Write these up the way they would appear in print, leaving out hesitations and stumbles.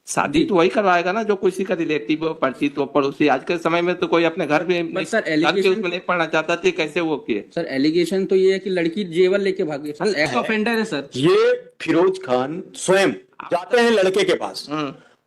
शादी तो वही करवाएगा ना जो किसी का रिलेटिव हो, परिचित हो, पड़ोसी। आज के समय में तो कोई अपने घर में सर घर के एलिगेशन, उसमें नहीं पढ़ना चाहता था, कैसे वो किए? सर एलिगेशन तो ये है कि लड़की जेवर लेके भागी। सर एक्स ऑफेंडर है सर। ये फिरोज खान स्वयं जाते हैं लड़के के पास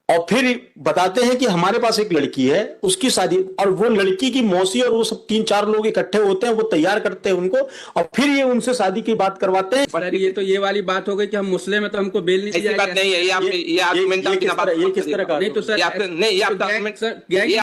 और फिर बताते हैं कि हमारे पास एक लड़की है, उसकी शादी, और वो लड़की की मौसी और वो सब 3-4 लोग इकट्ठे होते हैं, वो तैयार करते हैं उनको और फिर ये उनसे शादी की बात करवाते हैं। सर ये तो ये वाली बात हो गई कि हम मुस्लिम है तो हमको बेल नहीं दी ऐसी बात जाएगी। नहीं है, ये आप ये आर्गुमेंट आप बिना बात ये किस तरह का नहीं तो सर ये आपके नहीं, ये आपका आर्गुमेंट सर गैंग ये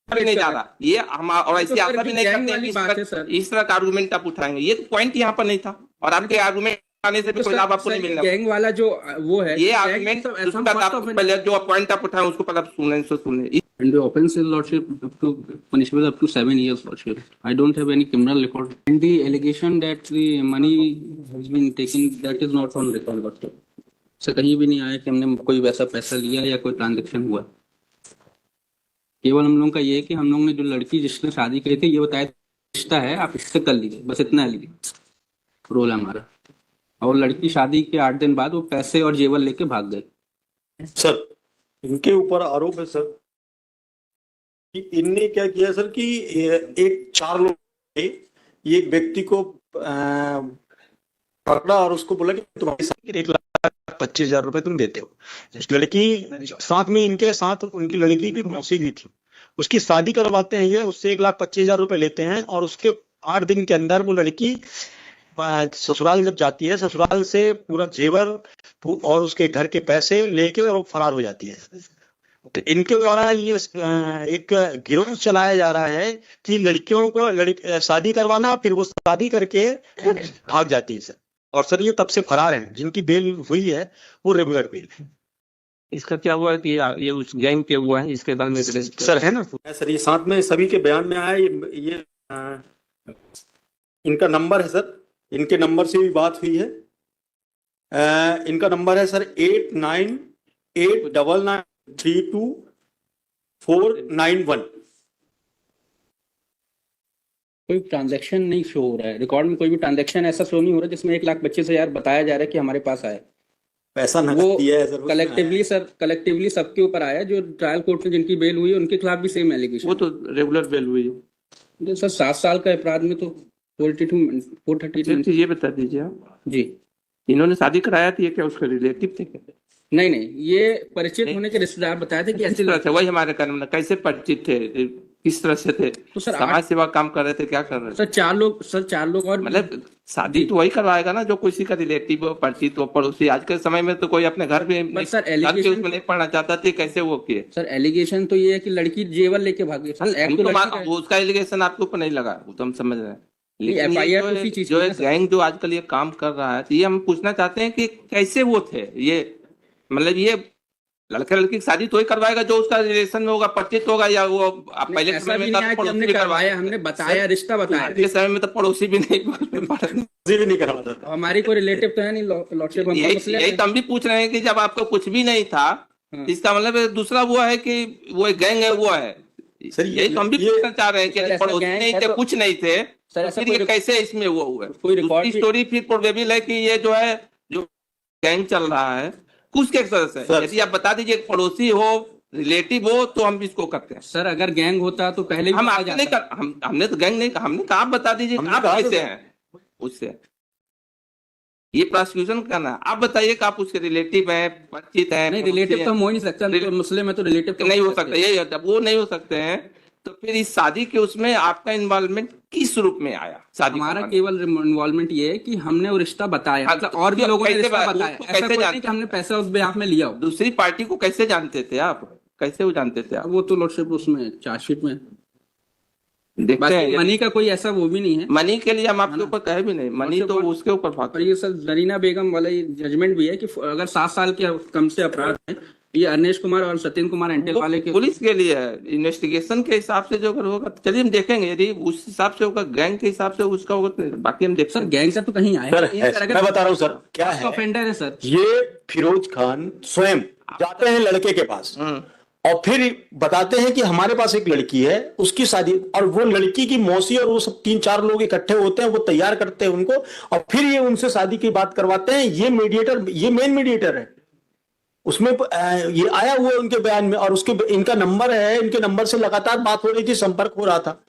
भी नहीं जा रहा, ये हम और ऐसे तो आशा सर भी नहीं गैंग करते वाली कि बात है सर। इस तरह का आर्गुमेंट आप उठाएंगे। ये पॉइंट यहाँ पर नहीं था और आपके आर्गुमेंट आने से भी कोई लाभ आपको नहीं मिलना। गैंग वाला जो वो है ये आर्गुमेंट पहले जो पॉइंट आप उठाए उसको पहले सुने। And the offense is lordship up to punishable up to 7 years lordship. I don't have any criminal record. And the allegation that the money has been taken, that is not on record lordship. Sir कहीं भी नहीं आया कि हमने कोई वैसा पैसा लिया या कोई ट्रांजेक्शन हुआ। केवल हम लोगों का ये है कि हम लोगों ने जो लड़की जिसने शादी करी थी ये बताया रिश्ता है, आप इससे कर लीजिए, बस इतना लीजिए रोल हमारा। और लड़की शादी के 8 दिन बाद वो पैसे और जेवर लेके भाग गए। सर इनके ऊपर आरोप है सर कि इनने क्या किया सर कि एक 4 लोग थे, ये एक व्यक्ति को पकड़ा और उसको बोला कि तुम्हारी शादी 1,25,000 रुपए तुम देते हो। लड़की साथ में इनके साथ उनकी लड़की की मौसी भी थी, उसकी शादी करवाते हैं ये, उससे 1,25,000 रुपए लेते हैं और उसके 8 दिन के अंदर वो लड़की ससुराल जब जाती है, ससुराल से पूरा जेवर और उसके घर के पैसे लेके और फरार हो जाती है। तो इनके द्वारा ये एक गिरोह चलाया जा रहा है कि लड़कियों को शादी करवाना, फिर वो शादी करके भाग जाती है सर। और सर ये तब से फरार हैं, जिनकी बेल हुई है वो रेगुलर बेल है। इसका क्या हुआ कि ये उस गैंग के हुआ है, इसके बाद में सर है ना सर, ये साथ में सभी के बयान में आया, ये इनका नंबर है सर, इनके नंबर से भी बात हुई है। इनका नंबर है सर 8989324491। कोई ट्रांजैक्शन नहीं शो हो रहा है रिकॉर्ड में, कोई भी ट्रांजैक्शन ऐसा शो नहीं हो रहा जिसमें 1,25,000 बताया जा रहा है कि हमारे पास आए। पैसा वो नकद दिया है सर, कलेक्टिवली सबके ऊपर आया। जो ट्रायल कोर्ट में जिनकी बेल हुई है उनके खिलाफ भी सेम एलिगेशन। वो तो रेगुलर बेल हुई है सर 7 साल का अपराध में तो 432 ये बता दीजिए आप जी। इन्होंने शादी कराया थी, क्या उसके रिलेटिव थे क्या? नहीं, ये परिचित होने के रिश्तेदार बताए थे कि ऐसी तरह से वही हमारे कर्म में कैसे परिचित थे, किस तरह से थे, तो सर समाज सेवा काम कर रहे थे, क्या कर रहे थे? सर 4 लोग और मतलब शादी तो वही करवाएगा ना जो किसी का रिलेटिव हो, परिचित हो, पड़ोसी। आज के समय में तो कोई अपने घर में सर घर के उसमें नहीं पढ़ना चाहता था, कैसे वो किए? सर एलिगेशन तो ये है कि लड़की जेवर लेके भागी। उसका एलिगेशन आपके ऊपर नहीं लगा, वो तो हम समझ रहे हैं। लेकिन FIR उसी चीज जो गैंग जो आजकल ये काम कर रहा है, ये हम पूछना चाहते हैं कि कैसे वो थे ये, मतलब ये लड़के लड़की की शादी तो ही करवाएगा जो उसका रिलेशन में होगा, परिचित होगा, या वो पहले ऐसा भी नहीं है कि हमने करवाया, हमने बताया, रिश्ता बताया। आज के समय में तो पड़ोसी भी नहीं करवाता। हमारी कोई रिलेटिव तो है नहीं लॉर्डशिप। यही तो हम भी पूछ रहे हैं कि जब आपको कुछ भी नहीं था, इसका मतलब दूसरा वो है कि वो एक गैंग है, वो है। यही तो हम भी पूछना चाह रहे हैं कि पड़ोसी नहीं थे, कुछ नहीं थे, फिर कैसे इसमें वो हुआ? कोई स्टोरी फिर प्रोबेबल है कि ये जो है जो गैंग चल रहा है कुछ के सदस्य है। यदि आप बता दीजिए पड़ोसी हो, रिलेटिव हो, तो हम इसको करते हैं। सर अगर गैंग होता तो पहले हम आपने नहीं कर, हमने तो गैंग नहीं, हमने कहा आप बता दीजिए आप कैसे हैं उससे, ये प्रोसिक्यूशन करना। आप बताइए कि आप उसके रिलेटिव हैं, परिचित हैं। नहीं, रिलेटिव तो हम हो नहीं सकता, मुस्लिम है तो रिलेटिव नहीं हो सकता, यही जब वो नहीं हो सकते हैं तो फिर इस शादी के उसमें आपका इन्वॉल्वमेंट किस रूप में आया? शादी हमारा केवल इन्वॉल्वमेंट ये है कि हमने वो रिश्ता बताया, मतलब और भी लोगों ने रिश्ता बताया। ऐसा कोई नहीं कि हमने पैसा उस बेहाफ में लिया हो। दूसरी पार्टी को कैसे जानते थे आप? कैसे वो जानते थे आप? वो तो लॉर्डशिप उसमें चार्जशीट में देखते हैं, मनी का कोई ऐसा वो भी नहीं है। मनी के लिए हम आपके ऊपर कहे भी नहीं, मनी तो उसके ऊपर भाग। और ये सर जरीना बेगम वाला जजमेंट भी है कि अगर 7 साल के कम से अपराध है, ये अरनेश कुमार और सत्येंद्र कुमार एंटेल वाले के पुलिस के लिए इन्वेस्टिगेशन के हिसाब से जो अगर होगा तो चलिए हम देखेंगे, यदि उस हिसाब से होगा, गैंग के हिसाब से उसका होगा तो बाकी हम देख। सर गैंग का तो कहीं आया मैं बता रहा हूँ सर क्या है, ऑफेंडर है सर। ये फिरोज खान स्वयं जाते हैं लड़के के पास और फिर बताते हैं कि हमारे पास एक लड़की है, उसकी शादी, और वो लड़की की मौसी और वो सब 3-4 लोग इकट्ठे होते हैं, वो तैयार करते हैं उनको और फिर ये उनसे शादी की बात करवाते हैं। ये मीडिएटर, ये मेन मीडिएटर है, उसमें ये आया हुआ है उनके बयान में, और उसके इनका नंबर है, इनके नंबर से लगातार बात हो रही थी, संपर्क हो रहा था,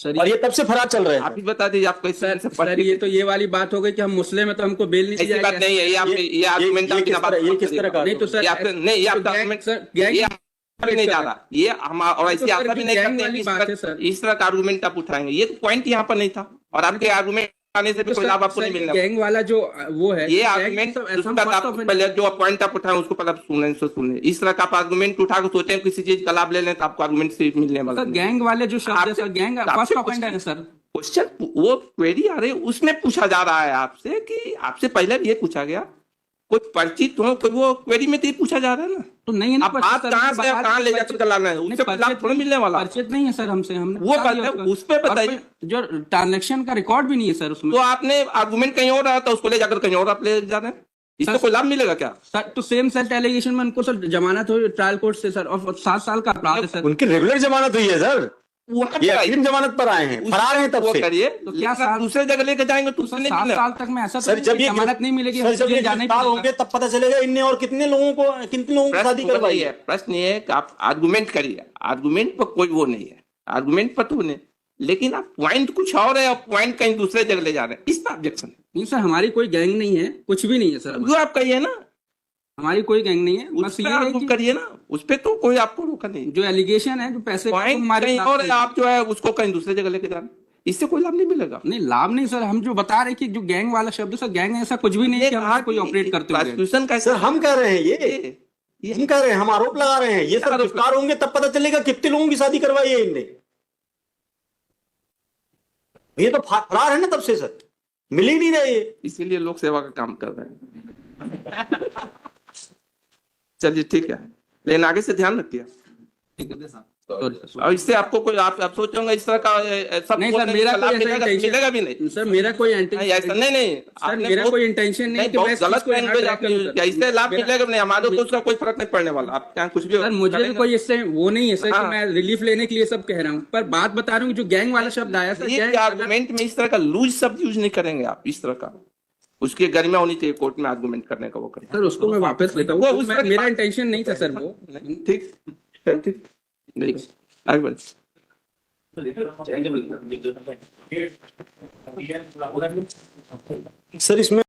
सर और ये तब से फरार चल रहे आप थे। ही बता दीजिए आप कैसे सर ये तो ये वाली बात हो गई कि हम मुस्लिम है तो हमको बेल नहीं दी ऐसी बात जाएगी। नहीं है, ये आप ये आर्गुमेंट आप बिना बात ये किस तरह का नहीं तो सर ये आपसे नहीं, ये आपका आर्गुमेंट ये भी नहीं जा रहा, ये हम और ऐसी आशा भी नहीं करते हैं कि इस तरह का आर्गुमेंट आप उठाएंगे, ये पॉइंट यहाँ पर नहीं था, और आपके आर्गुमेंट आने से भी कोई लाभ आपको नहीं मिलने वाला। गैंग वाला जो वो है ये आर्गुमेंट पहले जो पॉइंट आप उठाए उसको पहले सुन लें, इस तरह का आप आर्गुमेंट उठा के सोचे किसी चीज का लाभ ले लें तो आपको आर्गुमेंट से मिलने वाला। सर गैंग वाले जो शब्द है सर, गैंग फर्स्ट ऑफेंडर है सर। क्वेश्चन वो क्वेरी आ रही है उसमें पूछा जा रहा है आपसे, कि आपसे पहले भी ये पूछा गया कोई परिचित हो, कोई वो क्वेरी में तो ये पूछा जा रहा है ना, तो नहीं है ना, अब बात कहाँ से कहाँ ले जाकर लाना है, उससे कोई लाभ थोड़ा मिलने वाला। परिचित नहीं है सर हमसे, हमने वो बात है, उस पे बताइए। जो ट्रांजैक्शन का रिकॉर्ड भी नहीं है सर उसमें। तो आपने आर्गुमेंट कहीं और रहा था, उसको ले जाकर कहीं और आप ले जा रहे हैं, इससे कोई लाभ मिलेगा क्या? सर तो सेम सेट एलिगेशन में उनको सर जमानत हो ट्रायल कोर्ट से सर, और 7 साल का अपराध है सर। उनकी रेगुलर जमानत हुई है सर, ये अग्रिम जमानत पर आए हैं, फरार हैं तब से। करिए तो क्या साल दूसरे जगह लेके जाएंगे तो उससे नहीं 7 मिलेगा। साल तक में ऐसा सर जब ये जमानत नहीं मिलेगी, सर जब ये जाना ही गिरफ्तार पड़ेगा। होंगे तब पता चलेगा इनने और कितने लोगों की शादी करवाई है। प्रश्न ये है कि आप आर्गुमेंट करिए, आर्गुमेंट पर कोई वो नहीं है, आर्गुमेंट पर तो नहीं, लेकिन आप पॉइंट कुछ और है और पॉइंट कहीं दूसरे जगह ले जा रहे हैं, इस पर ऑब्जेक्शन है। नहीं सर हमारी कोई गैंग नहीं है, कुछ भी नहीं है सर, जो आप कहिए ना, हमारी कोई गैंग नहीं है, उस बस पे ये है आप कि करिए ना, उस पे तो कोई आपको रोका नहीं। जो एलिगेशन है, जो पैसे पॉइंट हमारे कहीं साथ और है, है। आप जो है उसको कहीं दूसरे जगह लेके जा रहे हैं, इससे कोई लाभ नहीं मिलेगा। नहीं लाभ नहीं सर, हम जो बता रहे हैं कि जो गैंग वाला शब्द सर, गैंग ऐसा कुछ भी नहीं है कि हम कोई ऑपरेट करते हुए। प्रोसिक्यूशन का सर हम कह रहे हैं ये हम कह रहे हैं, हम आरोप लगा रहे हैं, ये सब गिरफ्तार होंगे तब पता चलेगा कितने लोगों की शादी करवाई है इनने। ये तो फरार है ना तब से सर, मिल ही नहीं रहे, इसीलिए लोक सेवा का काम कर रहे हैं। चलिए ठीक है, लेकिन आगे से ध्यान रखिए, और इससे आपको कोई आप सोच होंगे इस तरह का सब नहीं सर, मेरा कोई मिलेगा भी नहीं सर, मेरा कोई ऐसा नहीं सर, मेरा कोई इंटेंशन नहीं कि मैं गलत इससे लाभ मिलेगा नहीं, हमारे को उसका कोई फर्क नहीं पड़ने वाला, आप क्या कुछ भी सर, मुझे भी कोई इससे वो नहीं है सर कि हाँ। मैं रिलीफ लेने के लिए सब कह रहा हूँ, पर बात बता रहा हूँ जो गैंग वाला शब्द आया सर, ये आर्गुमेंट में इस तरह का लूज शब्द यूज नहीं करेंगे आप, इस तरह का उसकी गरिमा होनी चाहिए कोर्ट में आर्गुमेंट करने का, वो करें सर उसको मैं वापस लेता वो हूँ, उस तरह की मेरा बात- इंटेंशन नहीं था सर वो। ठीक ठीक नहीं आगे बढ़। सर इसमें